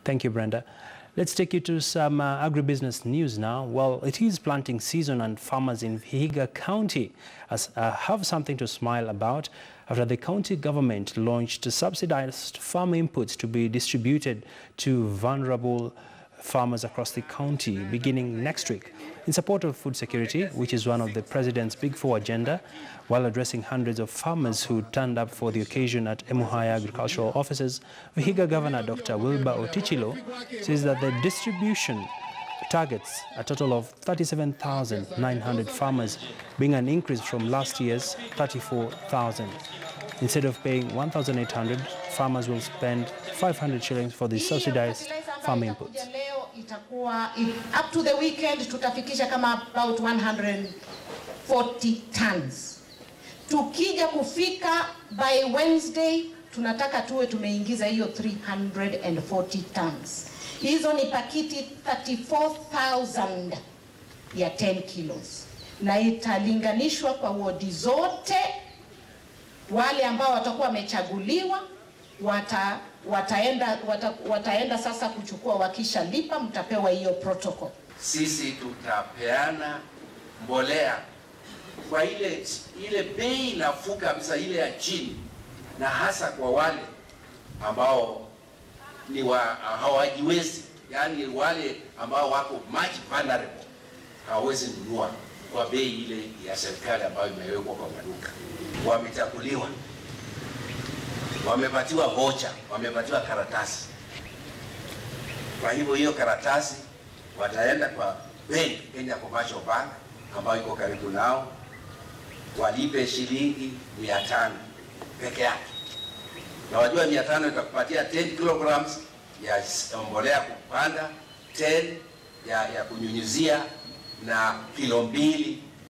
Thank you, Brenda. Let's take you to some agribusiness news now. Well, it is planting season and farmers in Vihiga County have something to smile about after the county government launched subsidized farm inputs to be distributed to vulnerable farmers across the county beginning next week in support of food security, which is one of the president's Big Four agenda. While addressing hundreds of farmers who turned up for the occasion at Emuhaya agricultural offices, Vihiga Governor Dr. Wilbur Otichilo says that the distribution targets a total of 37,900 farmers, being an increase from last year's 34,000. Instead of paying 1,800, farmers will spend 500 shillings for the subsidized farm inputs. Up to the weekend, tutafikisha kama about 140 tons. Tukija kufika by Wednesday, tunataka tuwe tumeingiza hiyo 340 tons. Hizo ni pakiti 34,000 ya 10 kilos. Na italinganishwa kwa wodi zote. Wale ambao watakuwa wamechaguliwa, wataenda sasa kuchukua, wakisha lipa mtapewa hiyo protocol. Sisi tutapeana mbolea kwa ile bei nafuu kabisa, ile ya chini, na hasa kwa wale ambao ni hawajiwezi, yani wale ambao wako much vulnerable, hawezi kununua kwa bei ile ya serikali ambayo imewekwa kwa maduka. Wamechaguliwa, wamepatiwa voucher, wamepatiwa karatasi. Kwa hivyo hiyo karatasi wataenda kwa benki, Kenya Commercial Bank ambayo iko karibu nao, walipe shilingi 500 peke yake. Na wajua 500 itakupatia 10 kilograms ya mbolea kupanda, 10 ya kunyunyizia na kilo 2